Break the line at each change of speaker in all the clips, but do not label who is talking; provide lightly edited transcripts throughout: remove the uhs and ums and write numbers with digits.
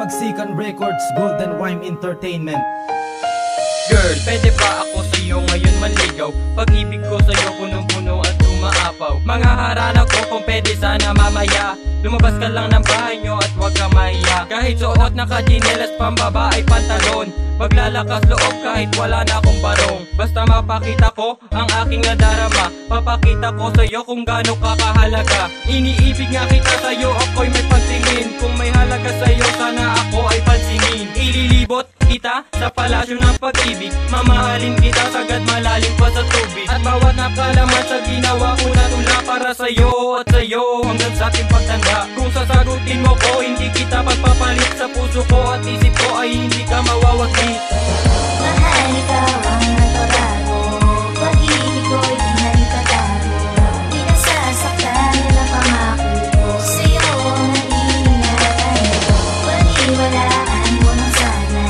Himagsikan Records, Golden Rhyme Entertainment.
Girl, pwede ba ako sa'yo ngayon manligaw? Pag-ibig ko sa'yo punong-puno at umaapaw. Mga harana ko kung pwede sana mamaya. Lumabas ka lang ng bahay nyo at huwag ka mahiya. Kahit suot na ka-chinelas pambaba ay pantalon, maglalakas loob kahit wala na akong barong. Basta mapakita ko ang aking nadarama, papakita ko sa'yo kung gaano ka kahalaga. Iniibig nga kita sa'yo, ako'y may pansingin. Kung may halaga sa'yo, sana ako ay pansingin. Ililibot kita sa palasyo ng pag-ibig, mamahalin kita sagad malalim pa sa tubig. At bawat nakalaman sa ginawa ko na tula para sa'yo at sa'yo hanggang sa ating pagtanda. Kung sasagutin mo ko, hindi kita pagpapalit. Sa puso ko at isip ko ay hindi ka mawawagi.
Mahal, ikaw ang naturado. Pag-ibig ko'y di na itatago. Di na sasaktan nila pangako ko. Sa'yo ang naiingatan ko. Paniwalaan mo ng sana.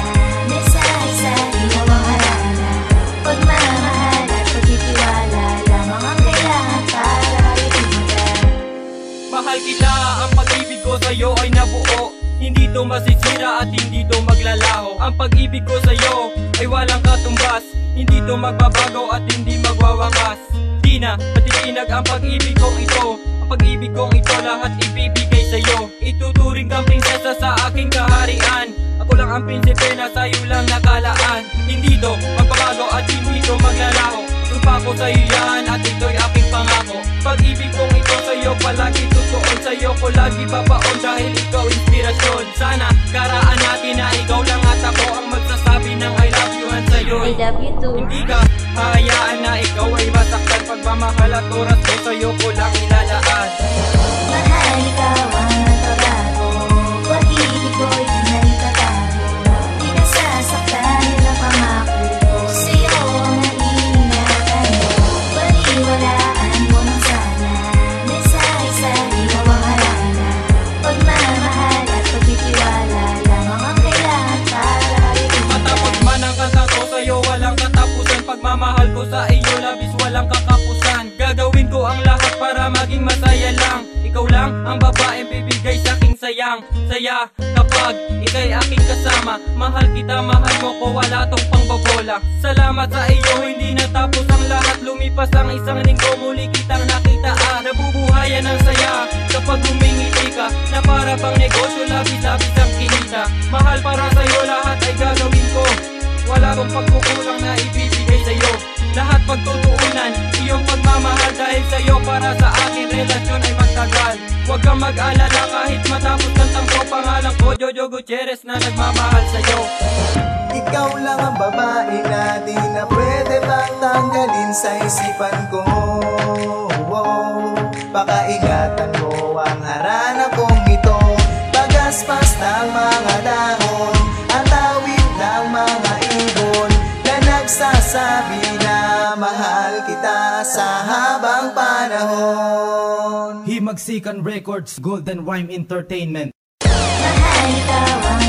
Mensahe sa ilaw ang harana. Pagmamahal at pagtitiwala lamang ang kailangan para itumagan.
Mahal kita, ang pag-ibig ko sa'yo ay nabuo. Hindi to masisira at hindi to maglalaho. Ang pag-ibig ko sa'yo ay walang katumbas. Hindi to magbabago at hindi magwawakas. Di na matitinag ang pag-ibig kong ito. Ang pag-ibig kong ito lahat ibibigay sa'yo. Ituturing kang prinsesa sa aking kaharian. Ako lang ang prinsipe na sa'yo lang nakalaan. Hindi to magbabago at hindi to maglalaho. Sumpa ko sa'yo yan at ito'y aking pangako. Pag-ibig kong ito sa'yo palagi tutuon. Sa'yo ko lagi babaon dahil ikaw inspirasyon. Sana karaan natin na ikaw lang at ako ang magsasabi ng I love you and sa'yo
I love you too.
hindi ka hahayaan na ikaw ay masaktan. Pagmamahal at oras ko sa'yo ko lang ilalaan.
Mahal, ikaw ang naturado. Pag-ibig ko'y di na itatago. Di na sasaktan nila pangako ko. Sa'yo ang naiingatan ko. Paniwalaan mo ng sana. Mensahe sa ilaw ang harana. Pagmamahal at pagtitiwala lamang ang kailangan para itumagan.
Matapos man ang kanta ko sa'yo walang katapusan. Pagmamahal ko sa iyo labis walang kakapusan. Gagawin ko ang lahat para maging masaya lang. Ikaw lang ang babaeng bibigay sa'king sayang. Saya kapag ika'y aking kasama. Mahal kita, mahal mo ko, wala tong pangbobola. Salamat sa iyo, hindi natapos ang lahat. Lumipas ang isang linggo, muli kitang nakita. Nabubuhayan ng saya kapag humingiti ka, na para bang negosyo, labis-labis ang kinita. Mahal, para sa'yo lahat ay gagawin ko. Wala kong pagkukulang na ibibigay sa'yo. Lahat pagtutuunan, iyong pagmamahal. Dahil sa'yo para sa akin relasyon ay magtagal. Huwag kang mag-alala kahit matapos ng tangko. Pangalan ko Jojo Gutierrez na nagmamahal sa'yo.
Ikaw lang ang babae na di na pwede pang tanggalin sa isipan ko. Baka ingatan mo ang harana kong ito. Pagaspas ng mga dahon, ang tawid ng mga ibon na nagsasabi na mahal kita sa habang panahon.
Himagsikan Records, Golden Rhyme Entertainment.
Mahal, ikaw ang